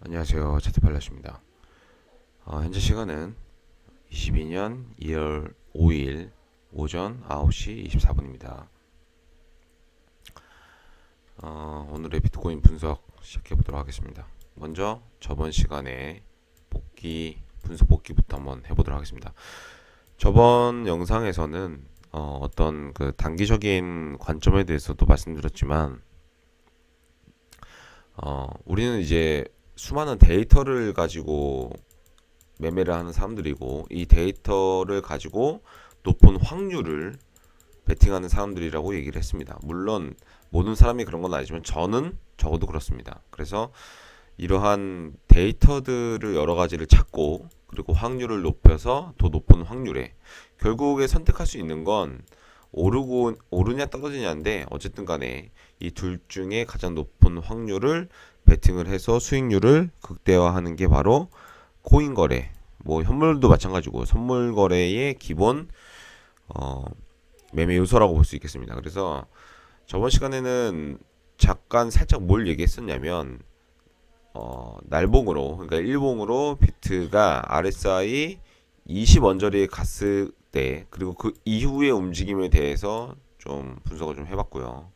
안녕하세요. 차트팔라시입니다. 현재 시간은 22년 2월 5일 오전 9시 24분입니다. 오늘의 비트코인 분석 시작해 보도록 하겠습니다. 먼저 저번 시간에 분석 복귀부터 한번 해보도록 하겠습니다. 저번 영상에서는 어떤 그 단기적인 관점에 대해서도 말씀드렸지만 우리는 이제 수많은 데이터를 가지고 매매를 하는 사람들이고, 이 데이터를 가지고 높은 확률을 베팅하는 사람들이라고 얘기를 했습니다. 물론 모든 사람이 그런 건 아니지만 저는 적어도 그렇습니다. 그래서 이러한 데이터들을 여러 가지를 찾고, 그리고 확률을 높여서 더 높은 확률에 결국에 선택할 수 있는 건 오르냐 떨어지냐인데, 어쨌든 간에 이 둘 중에 가장 높은 확률을 베팅을 해서 수익률을 극대화하는 게 바로 코인 거래, 뭐 현물도 마찬가지고 선물 거래의 기본 매매 요소라고 볼 수 있겠습니다. 그래서 저번 시간에는 잠깐 살짝 뭘 얘기했었냐면, 날봉으로, 그러니까 일봉으로 비트가 RSI 20 언저리에 갔을 때, 그리고 그 이후의 움직임에 대해서 좀 분석을 좀 해봤고요.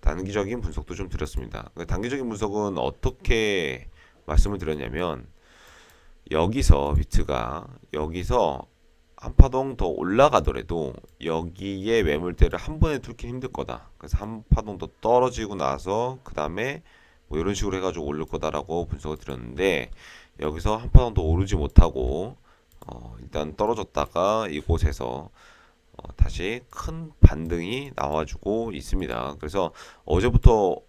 단기적인 분석도 좀 드렸습니다. 단기적인 분석은 어떻게 말씀을 드렸냐면, 비트가 여기서 한 파동 더 올라가더라도 여기에 매물대를 한 번에 뚫기 힘들 거다. 그래서 한 파동 더 떨어지고 나서 그 다음에 뭐 이런 식으로 해가지고 오를 거다라고 분석을 드렸는데, 여기서 한 파동 더 오르지 못하고 일단 떨어졌다가 이곳에서 다시 큰 반등이 나와주고 있습니다. 그래서 어제부터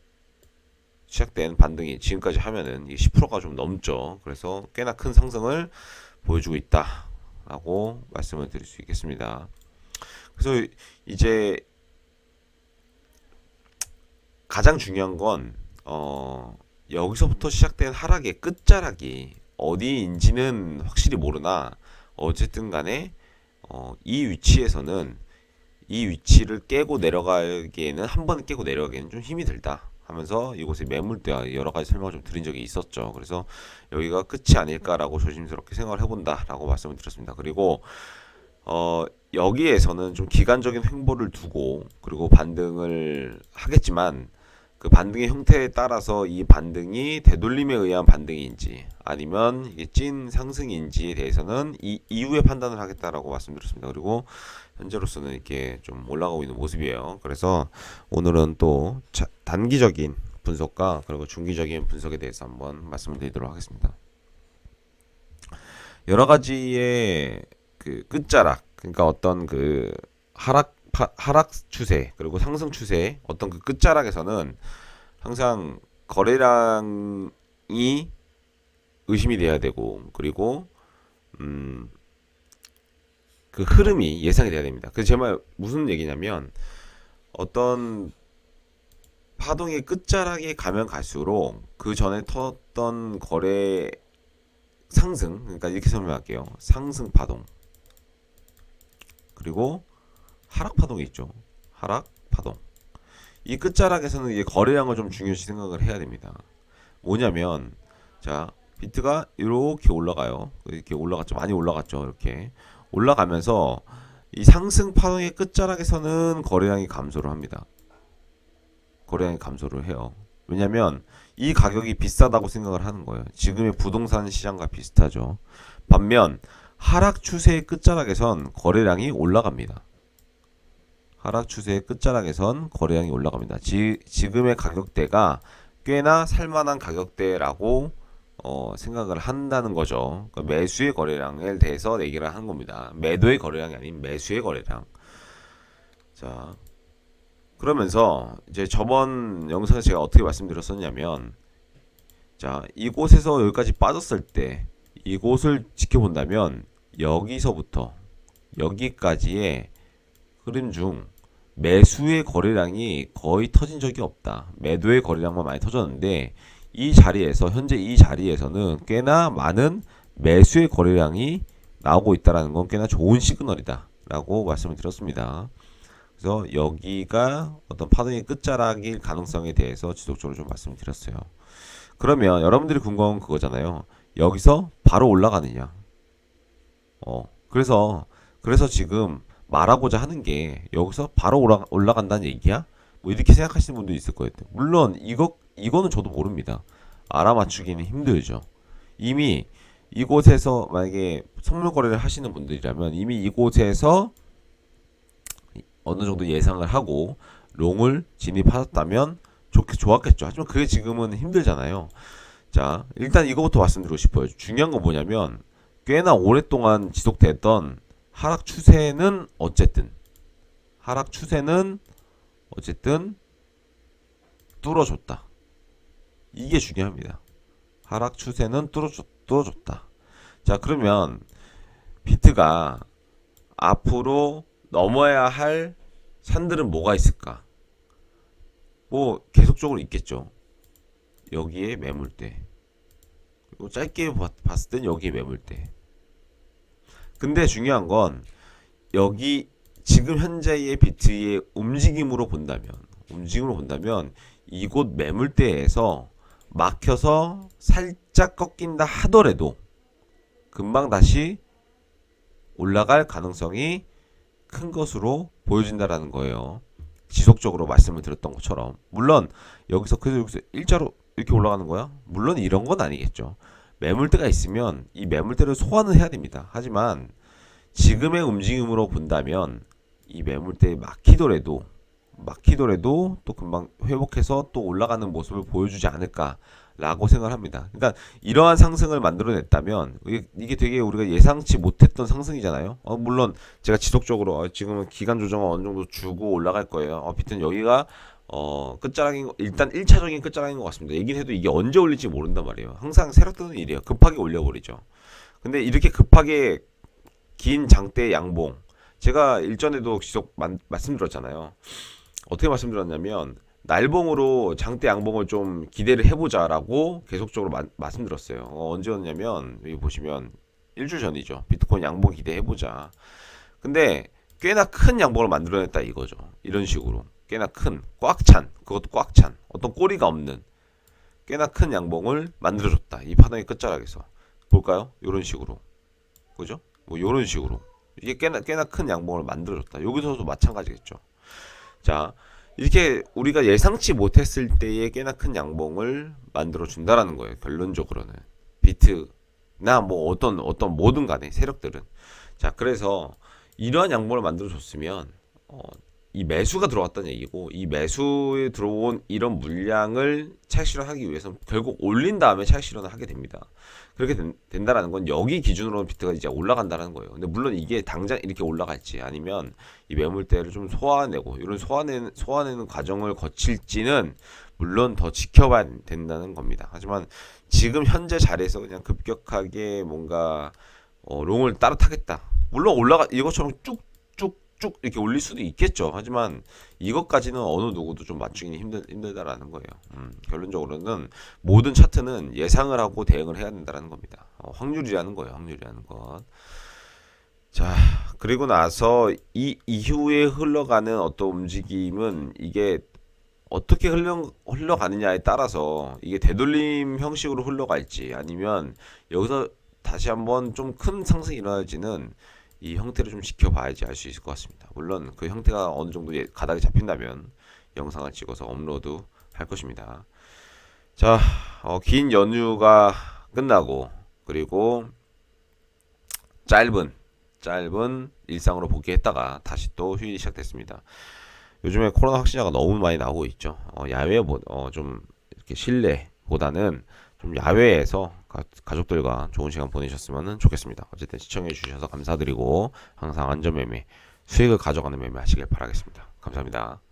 시작된 반등이 지금까지 하면은 10%가 좀 넘죠. 그래서 꽤나 큰 상승을 보여주고 있다라고 말씀을 드릴 수 있겠습니다. 그래서 이제 가장 중요한 건 여기서부터 시작된 하락의 끝자락이 어디인지는 확실히 모르나, 어쨌든 간에 이 위치에서는 이 위치를 깨고 내려가기에는, 한 번에 깨고 내려가기에는 좀 힘이 들다 하면서 이곳에 매물대와 여러 가지 설명을 좀 드린 적이 있었죠. 그래서 여기가 끝이 아닐까라고 조심스럽게 생각을 해본다라고 말씀을 드렸습니다. 그리고 여기에서는 좀 기간적인 횡보를 두고, 그리고 반등을 하겠지만, 그 반등의 형태에 따라서 이 반등이 되돌림에 의한 반등인지 아니면 이게 찐 상승인지에 대해서는 이 이후에 판단을 하겠다라고 말씀드렸습니다. 그리고 현재로서는 이렇게 좀 올라가고 있는 모습이에요. 그래서 오늘은 또 단기적인 분석과 그리고 중기적인 분석에 대해서 한번 말씀을 드리도록 하겠습니다. 여러 가지의 그 끝자락, 그러니까 어떤 그 하락 추세 그리고 상승 추세, 어떤 그 끝자락에서는 항상 거래량이 의심이 돼야 되고, 그리고 그 흐름이 예상이 돼야 됩니다. 그 제 말 무슨 얘기냐면, 어떤 파동의 끝자락에 가면 갈수록 그 전에 터졌던 거래 상승, 그러니까 이렇게 설명할게요. 상승 파동, 그리고 하락 파동이 있죠. 하락 파동. 이 끝자락에서는 이제 거래량을 좀 중요시 생각을 해야 됩니다. 뭐냐면, 자, 비트가 이렇게 올라가요. 이렇게 올라갔죠. 많이 올라갔죠. 이렇게 올라가면서 이 상승 파동의 끝자락에서는 거래량이 감소를 합니다. 거래량이 감소를 해요. 왜냐면 이 가격이 비싸다고 생각을 하는 거예요. 지금의 부동산 시장과 비슷하죠. 반면 하락 추세의 끝자락에선 거래량이 올라갑니다. 하락 추세의 끝자락에선 거래량이 올라갑니다. 지금의 가격대가 꽤나 살만한 가격대라고 생각을 한다는 거죠. 그러니까 매수의 거래량에 대해서 얘기를 하는 겁니다. 매도의 거래량이 아닌 매수의 거래량. 자, 그러면서 이제 저번 영상에서 제가 어떻게 말씀드렸었냐면, 자, 이곳에서 여기까지 빠졌을 때 이곳을 지켜본다면 여기서부터 여기까지의 흐름 중 매수의 거래량이 거의 터진 적이 없다. 매도의 거래량만 많이 터졌는데, 이 자리에서, 현재 이 자리에서는 꽤나 많은 매수의 거래량이 나오고 있다는 건 꽤나 좋은 시그널이다 라고 말씀을 드렸습니다. 그래서 여기가 어떤 파동의 끝자락일 가능성에 대해서 지속적으로 좀 말씀을 드렸어요. 그러면 여러분들이 궁금한 건 그거잖아요. 여기서 바로 올라가느냐. 그래서 지금 말하고자 하는 게 여기서 바로 올라간다는 얘기야? 뭐 이렇게 생각하시는 분도 있을 거예요. 물론 이거는 저도 모릅니다. 알아맞추기는 힘들죠. 이미 이곳에서 만약에 선물 거래를 하시는 분들이라면 이미 이곳에서 어느 정도 예상을 하고 롱을 진입하셨다면 좋았겠죠. 하지만 그게 지금은 힘들잖아요. 자, 일단 이거부터 말씀드리고 싶어요. 중요한 건 뭐냐면 꽤나 오랫동안 지속됐던 하락 추세는 어쨌든 뚫어줬다. 이게 중요합니다. 하락 추세는 뚫어줬다. 자, 그러면 비트가 앞으로 넘어야 할 산들은 뭐가 있을까? 뭐 계속적으로 있겠죠. 여기에 매물대. 그리고 짧게 봤을 땐 여기에 매물대. 근데 중요한 건 여기 지금 현재의 비트의 움직임으로 본다면 이곳 매물대에서 막혀서 살짝 꺾인다 하더라도 금방 다시 올라갈 가능성이 큰 것으로 보여진다라는 거예요. 지속적으로 말씀을 드렸던 것처럼. 물론 여기서 일자로 이렇게 올라가는 거야? 물론 이런 건 아니겠죠. 매물대가 있으면 이 매물대를 소화는 해야 됩니다. 하지만 지금의 움직임으로 본다면 이 매물대에 막히더라도 또 금방 회복해서 또 올라가는 모습을 보여주지 않을까라고 생각을 합니다. 그러니까 이러한 상승을 만들어냈다면 이게 되게 우리가 예상치 못했던 상승이잖아요. 물론 제가 지속적으로 지금은 기간 조정을 어느 정도 주고 올라갈 거예요. 비트는 여기가 끝자락인 일단 1차적인 끝자락인 것 같습니다. 얘기는 해도 이게 언제 올릴지 모른단 말이에요. 항상 세력들은 이래요. 급하게 올려버리죠. 근데 이렇게 급하게 긴 장대 양봉 제가 일전에도 계속 말씀드렸잖아요. 어떻게 말씀드렸냐면 날봉으로 장대 양봉을 좀 기대를 해보자라고 계속적으로 말씀드렸어요. 언제였냐면 여기 보시면 일주일 전이죠. 비트코인 양봉 기대해보자. 근데 꽤나 큰 양봉을 만들어냈다 이거죠. 이런 식으로 꽤나 큰 그것도 꽉 찬 어떤 꼬리가 없는 꽤나 큰 양봉을 만들어줬다. 이 파동의 끝자락에서 볼까요? 이런 식으로 그죠? 뭐 이런 식으로 이게 꽤나 큰 양봉을 만들어줬다. 여기서도 마찬가지겠죠. 자, 이렇게 우리가 예상치 못했을 때의 꽤나 큰 양봉을 만들어 준다라는 거예요. 결론적으로는 비트나 뭐 어떤 뭐든 간에 세력들은. 자, 그래서 이러한 양봉을 만들어 줬으면 이 매수가 들어왔다는 얘기고 이 매수에 들어온 이런 물량을 차익 실현하기 위해서는 결국 올린 다음에 차익 실현을 하게 됩니다. 그렇게 된다라는 건 여기 기준으로는 비트가 이제 올라간다는 거예요. 근데 물론 이게 당장 이렇게 올라갈지 아니면 이 매물대를 좀 소화내고 이런 소화내는 과정을 거칠지는 물론 더 지켜봐야 된다는 겁니다. 하지만 지금 현재 자리에서 그냥 급격하게 뭔가 롱을 따라타겠다. 물론 이것처럼 쭉 이렇게 올릴 수도 있겠죠. 하지만 이것까지는 어느 누구도 좀 맞추기는 힘들다라는 거예요. 결론적으로는 모든 차트는 예상을 하고 대응을 해야 된다는 겁니다. 확률이라는 거예요. 확률이라는 것. 자, 그리고 나서 이 이후에 흘러가는 어떤 움직임은 이게 어떻게 흘러가느냐에 따라서 이게 되돌림 형식으로 흘러갈지 아니면 여기서 다시 한번 좀 큰 상승이 일어날지는 이 형태를 좀 지켜봐야지 알 수 있을 것 같습니다. 물론 그 형태가 어느 정도 가닥이 잡힌다면 영상을 찍어서 업로드 할 것입니다. 자, 긴 연휴가 끝나고 그리고 짧은 일상으로 복귀했다가 다시 또 휴일이 시작됐습니다. 요즘에 코로나 확진자가 너무 많이 나오고 있죠. 야외 좀 이렇게 실내보다는 좀 야외에서 가족들과 좋은 시간 보내셨으면 좋겠습니다. 어쨌든 시청해 주셔서 감사드리고 항상 안전매매, 수익을 가져가는 매매 하시길 바라겠습니다. 감사합니다.